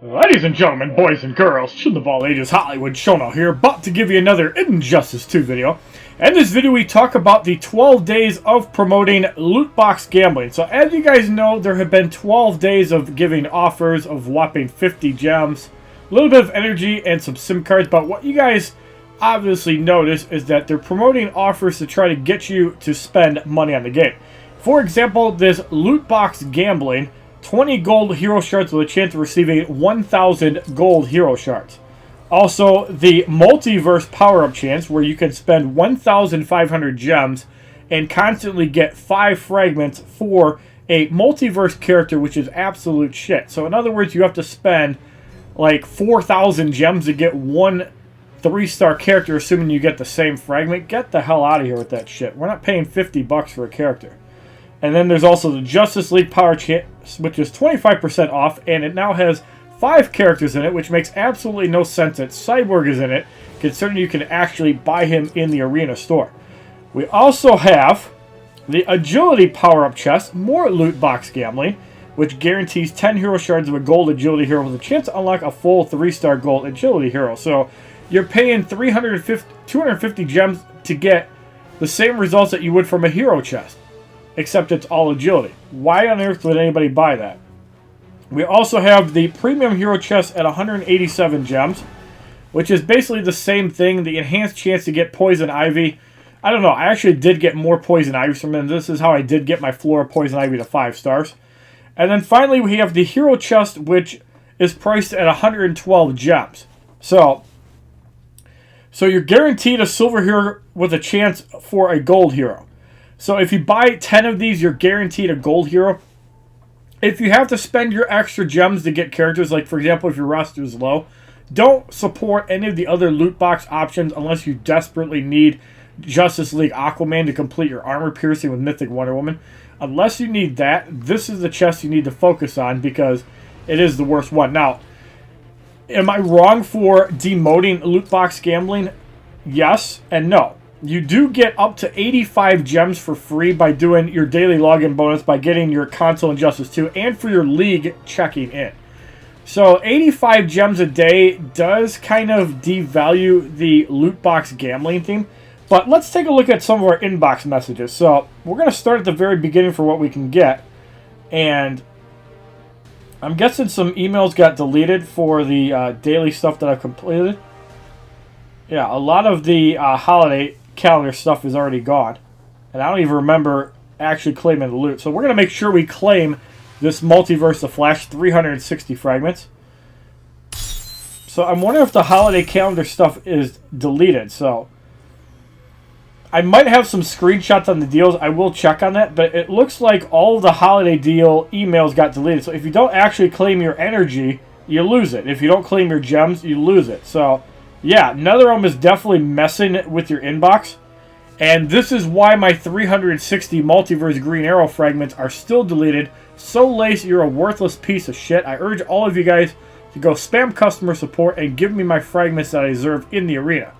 Ladies and gentlemen, boys and girls, children of all ages, HollywoodShono here, about to give you another Injustice 2 video. In this video, we talk about the 12 days of promoting loot box gambling. So as you guys know, there have been 12 days of giving offers of whopping 50 gems, a little bit of energy, and some SIM cards. But what you guys obviously notice is that they're promoting offers to try to get you to spend money on the game. For example, this loot box gambling, 20 gold hero shards with a chance of receiving 1,000 gold hero shards. Also, the Multiverse power-up chance, where you can spend 1,500 gems and constantly get 5 fragments for a Multiverse character, which is absolute shit. So in other words, you have to spend like 4,000 gems to get one 3-star character, assuming you get the same fragment. Get the hell out of here with that shit. We're not paying 50 bucks for a character. And then there's also the Justice League Power Chance, which is 25% off, and it now has 5 characters in it, which makes absolutely no sense that Cyborg is in it, considering you can actually buy him in the Arena store. We also have the Agility Power-Up Chest, more loot box gambling, which guarantees 10 hero shards of a gold agility hero with a chance to unlock a full 3-star gold agility hero. So you're paying 250 gems to get the same results that you would from a hero chest, except it's all agility. Why on earth would anybody buy that? We also have the premium hero chest at 187 gems, which is basically the same thing. The enhanced chance to get Poison Ivy. I don't know. I actually did get more Poison Ivy from them. This is how I did get my Flora Poison Ivy to 5 stars. And then finally we have the hero chest, which is priced at 112 gems. So you're guaranteed a silver hero with a chance for a gold hero. So if you buy 10 of these, you're guaranteed a gold hero. If you have to spend your extra gems to get characters, like for example, if your roster is low, don't support any of the other loot box options unless you desperately need Justice League Aquaman to complete your armor piercing with Mythic Wonder Woman. Unless you need that, this is the chest you need to focus on because it is the worst one. Now, am I wrong for demoting loot box gambling? Yes and no. You do get up to 85 gems for free by doing your daily login bonus by getting your console Injustice 2 and for your league checking in. So 85 gems a day does kind of devalue the loot box gambling theme. But let's take a look at some of our inbox messages. So we're going to start at the very beginning for what we can get. And I'm guessing some emails got deleted for the daily stuff that I've completed. Yeah, a lot of the holiday calendar stuff is already gone, and I don't even remember actually claiming the loot. So we're going to make sure we claim this Multiverse the Flash 360 fragments. So I'm wondering if the holiday calendar stuff is deleted. So I might have some screenshots on the deals. I will check on that, but it looks like all of the holiday deal emails got deleted. So if you don't actually claim your energy, you lose it. If you don't claim your gems, you lose it. So yeah, Netherrealm is definitely messing with your inbox. And this is why my 360 Multiverse Green Arrow fragments are still deleted. So Lace, you're a worthless piece of shit. I urge all of you guys to go spam customer support and give me my fragments that I deserve in the arena.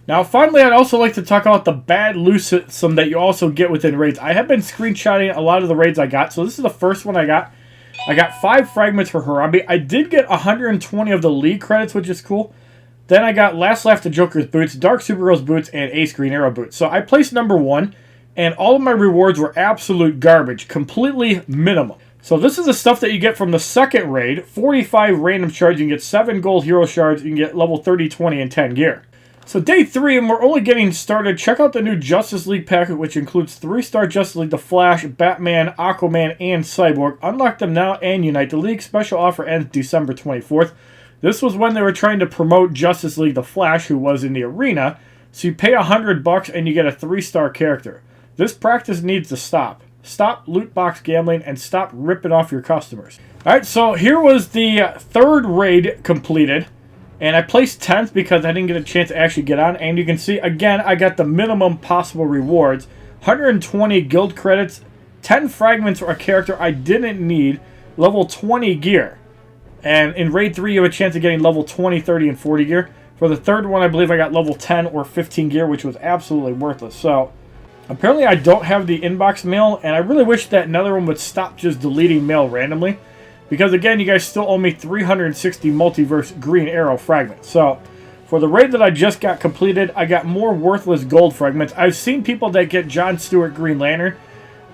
Now, finally, I'd also like to talk about the bad loot system that you also get within raids. I have been screenshotting a lot of the raids I got. So this is the first one I got. I got 5 fragments for Harambe. I did get 120 of the league credits, which is cool. Then I got Last Laugh to Joker's boots, Dark Supergirl's boots, and Ace Green Arrow boots. So I placed number 1, and all of my rewards were absolute garbage, completely minimal. So this is the stuff that you get from the second raid, 45 random shards, you can get 7 gold hero shards, you can get level 30, 20, and 10 gear. So day 3, and we're only getting started. Check out the new Justice League packet, which includes 3-star Justice League, The Flash, Batman, Aquaman, and Cyborg. Unlock them now and unite the league. Special offer ends December 24th. This was when they were trying to promote Justice League The Flash, who was in the arena. So you pay $100 and you get a 3-star character. This practice needs to stop. Stop loot box gambling and stop ripping off your customers. Alright, so here was the 3rd raid completed. And I placed 10th because I didn't get a chance to actually get on. And you can see, again, I got the minimum possible rewards. 120 guild credits, 10 fragments for a character I didn't need, level 20 gear. And in Raid 3, you have a chance of getting level 20, 30, and 40 gear. For the 3rd one, I believe I got level 10 or 15 gear, which was absolutely worthless. So, apparently I don't have the inbox mail, and I really wish that Netherrealm would stop just deleting mail randomly. Because again, you guys still owe me 360 Multiverse Green Arrow fragments. So for the raid that I just got completed, I got more worthless gold fragments. I've seen people that get John Stewart Green Lantern.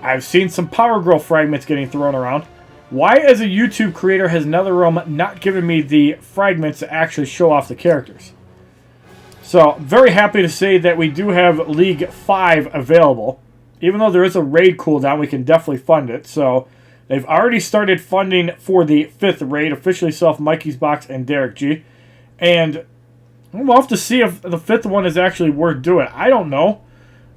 I've seen some Power Girl fragments getting thrown around. Why, as a YouTube creator, has Netherrealm not given me the fragments to actually show off the characters? So, very happy to say that we do have League 5 available. Even though there is a raid cooldown, we can definitely fund it. So, they've already started funding for the 5th raid, officially self Mikey's Box and Derek G. And we'll have to see if the 5th one is actually worth doing. I don't know.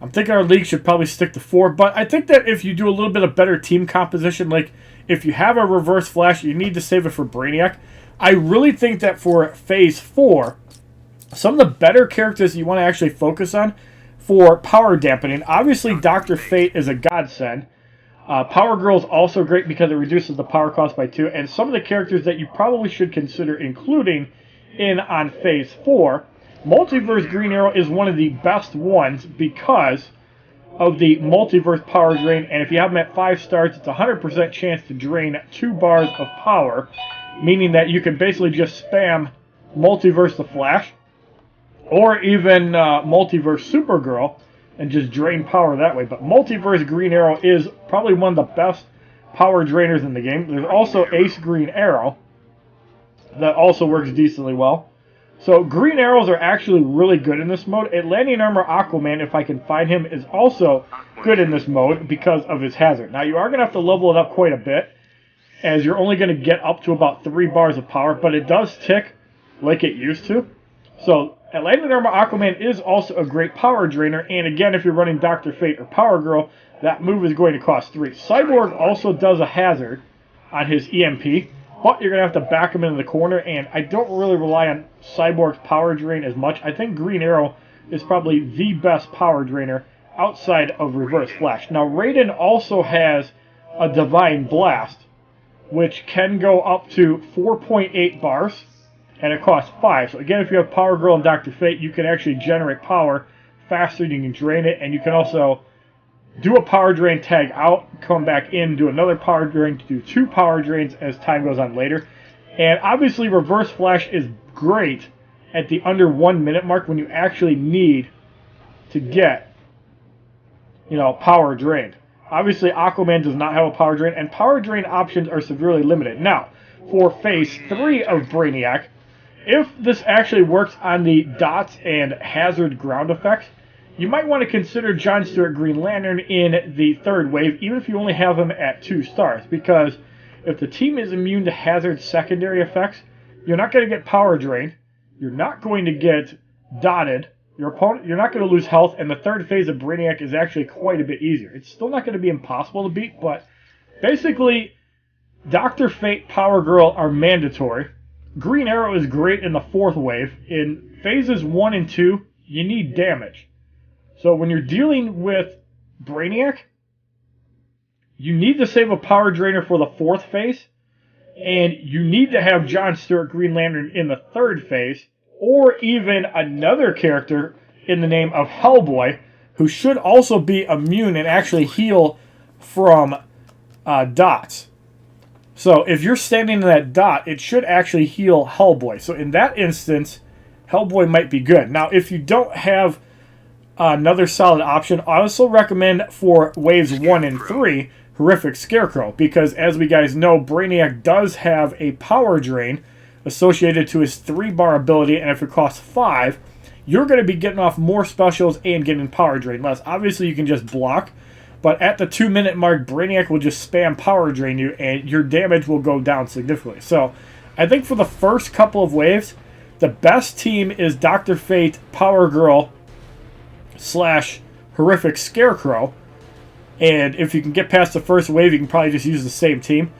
I'm thinking our league should probably stick to 4. But I think that if you do a little bit of better team composition, like if you have a Reverse Flash, you need to save it for Brainiac. I really think that for Phase 4, some of the better characters you want to actually focus on for power dampening. Obviously, Dr. Fate is a godsend. Power Girl is also great because it reduces the power cost by 2. And some of the characters that you probably should consider including in on Phase 4, Multiverse Green Arrow is one of the best ones because of the Multiverse Power Drain, and if you have them at 5 stars, it's a 100% chance to drain 2 bars of power, meaning that you can basically just spam Multiverse the Flash, or even Multiverse Supergirl, and just drain power that way. But Multiverse Green Arrow is probably one of the best power drainers in the game. There's also Ace Green Arrow that also works decently well. So green arrows are actually really good in this mode. Atlantean Armor Aquaman, if I can find him, is also good in this mode because of his hazard. Now you are going to have to level it up quite a bit, as you're only going to get up to about 3 bars of power, but it does tick like it used to. So Atlantean Armor Aquaman is also a great power drainer, and again, if you're running Dr. Fate or Power Girl, that move is going to cost 3. Cyborg also does a hazard on his EMP, but you're going to have to back him into the corner, and I don't really rely on Cyborg's power drain as much. I think Green Arrow is probably the best power drainer outside of Reverse Flash. Now, Raiden also has a Divine Blast, which can go up to 4.8 bars, and it costs 5. So again, if you have Power Girl and Dr. Fate, you can actually generate power faster than you can drain it, and you can also do a power drain, tag out, come back in, do another power drain, to do 2 power drains as time goes on later. And obviously Reverse Flash is great at the under 1 minute mark when you actually need to get, power drained. Obviously Aquaman does not have a power drain, and power drain options are severely limited. Now, for Phase 3 of Brainiac, if this actually works on the dots and hazard ground effects, you might want to consider John Stewart Green Lantern in the 3rd wave, even if you only have him at 2 stars, because if the team is immune to hazard secondary effects, you're not going to get power drained, you're not going to get dotted, you're not going to lose health, and the 3rd phase of Brainiac is actually quite a bit easier. It's still not going to be impossible to beat, but basically, Dr. Fate, Power Girl are mandatory. Green Arrow is great in the 4th wave. In phases 1 and 2, you need damage. So when you're dealing with Brainiac, you need to save a power drainer for the 4th phase, and you need to have John Stewart Green Lantern in the 3rd phase, or even another character in the name of Hellboy, who should also be immune and actually heal from dots. So if you're standing in that dot, it should actually heal Hellboy. So in that instance, Hellboy might be good. Now, if you don't have another solid option, I also recommend for waves 1 and 3, Horrific Scarecrow, because as we guys know, Brainiac does have a power drain associated to his 3-bar ability, and if it costs 5, you're going to be getting off more specials and getting power drain less. Obviously, you can just block, but at the 2-minute mark, Brainiac will just spam power drain you, and your damage will go down significantly. So, I think for the first couple of waves, the best team is Dr. Fate, Power Girl, / Horrific Scarecrow, and if you can get past the first wave, you can probably just use the same team.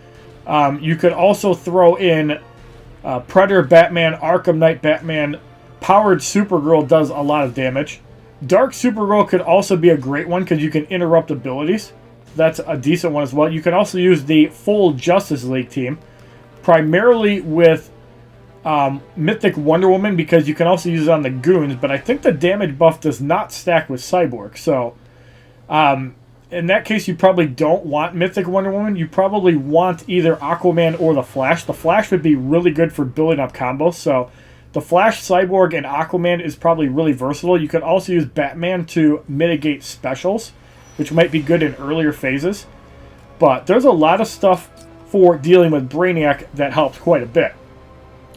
You could also throw in Predator Batman, Arkham Knight Batman. Powered Supergirl does a lot of damage. Dark Supergirl could also be a great one because you can interrupt abilities. That's a decent one as well. You can also use the full Justice League team, primarily with Mythic Wonder Woman, because you can also use it on the goons, but I think the damage buff does not stack with Cyborg. So in that case, you probably don't want Mythic Wonder Woman. You probably want either Aquaman or the Flash. The Flash would be really good for building up combos. So the Flash, Cyborg, and Aquaman is probably really versatile. You could also use Batman to mitigate specials, which might be good in earlier phases. But there's a lot of stuff for dealing with Brainiac that helps quite a bit.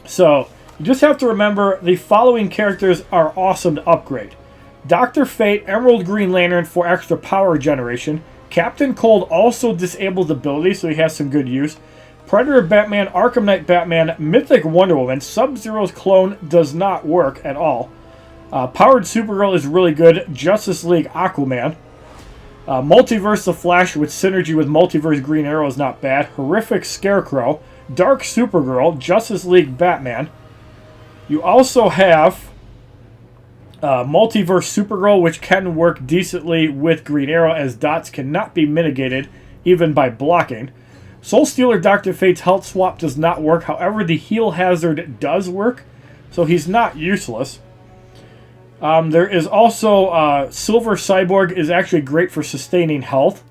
So you just have to remember the following characters are awesome to upgrade. Dr. Fate, Emerald Green Lantern for extra power generation. Captain Cold also disables ability, so he has some good use. Predator Batman, Arkham Knight Batman, Mythic Wonder Woman. Sub-Zero's clone does not work at all. Powered Supergirl is really good. Justice League Aquaman. Multiverse The Flash with synergy with Multiverse Green Arrow is not bad. Horrific Scarecrow. Dark Supergirl. Justice League Batman. You also have Multiverse Supergirl, which can work decently with Green Arrow, as dots cannot be mitigated even by blocking. Soul Stealer Dr. Fate's health swap does not work. However, the heal hazard does work, so he's not useless. There is also Silver Cyborg is actually great for sustaining health.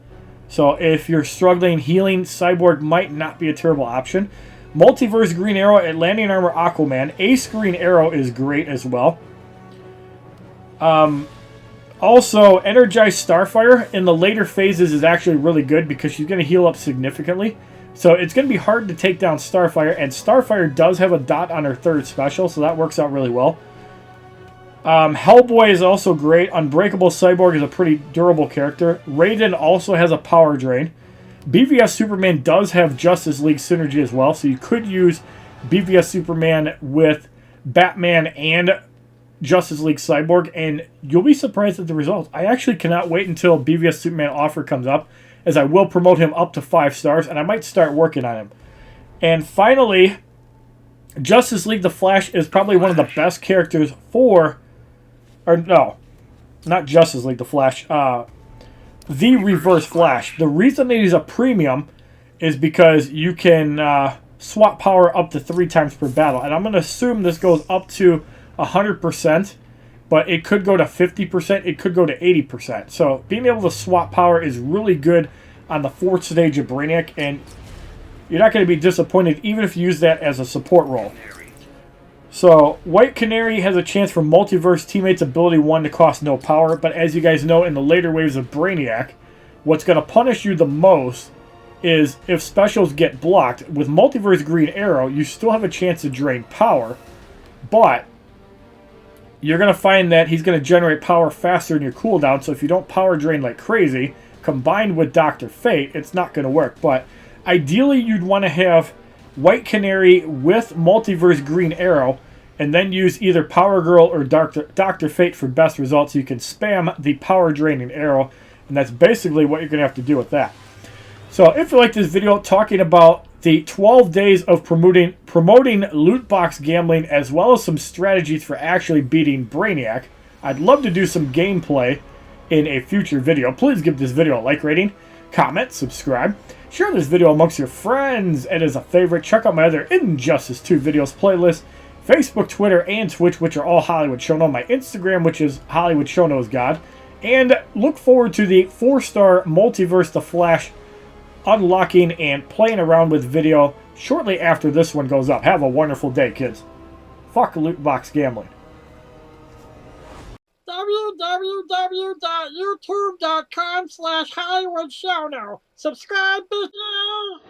So if you're struggling healing, Cyborg might not be a terrible option. Multiverse Green Arrow, Atlantean Armor Aquaman. Ace Green Arrow is great as well. Also, Energized Starfire in the later phases is actually really good because she's going to heal up significantly. So it's going to be hard to take down Starfire, and Starfire does have a dot on her third special, so that works out really well. Hellboy is also great. Unbreakable Cyborg is a pretty durable character. Raiden also has a power drain. BVS Superman does have Justice League synergy as well, so you could use BVS Superman with Batman and Justice League Cyborg, and you'll be surprised at the results. I actually cannot wait until BVS Superman offer comes up, as I will promote him up to 5 stars, and I might start working on him. And finally, Justice League The Flash is probably one of the best characters for... Or no, not Justice League The Flash. The Reverse Flash. The reason that he's a premium is because you can swap power up to 3 times per battle. And I'm going to assume this goes up to 100%, but it could go to 50%, it could go to 80%. So being able to swap power is really good on the 4th stage of Brainiac, and you're not going to be disappointed even if you use that as a support role. So White Canary has a chance for Multiverse Teammates Ability 1 to cost no power, but as you guys know, in the later waves of Brainiac, what's going to punish you the most is if specials get blocked. With Multiverse Green Arrow, you still have a chance to drain power, but you're going to find that he's going to generate power faster in your cooldown, so if you don't power drain like crazy, combined with Dr. Fate, it's not going to work. But ideally, you'd want to have White Canary with Multiverse Green Arrow, and then use either Power Girl or Dr. Fate for best results, so you can spam the power draining arrow, and that's basically what you're going to have to do with that. So if you like this video talking about the 12 days of promoting loot box gambling, as well as some strategies for actually beating Brainiac, I'd love to do some gameplay in a future video. Please give this video a like rating, comment, subscribe, share this video amongst your friends, and as a favorite, check out my other Injustice 2 videos playlist, Facebook, Twitter, and Twitch, which are all HollywoodShono, my Instagram, which is HollywoodShono'sGod, and look forward to the 4-star Multiverse The Flash unlocking and playing around with video shortly after this one goes up. Have a wonderful day, kids. Fuck loot box gambling. www.youtube.com/HollywoodShono. Subscribe, bitches!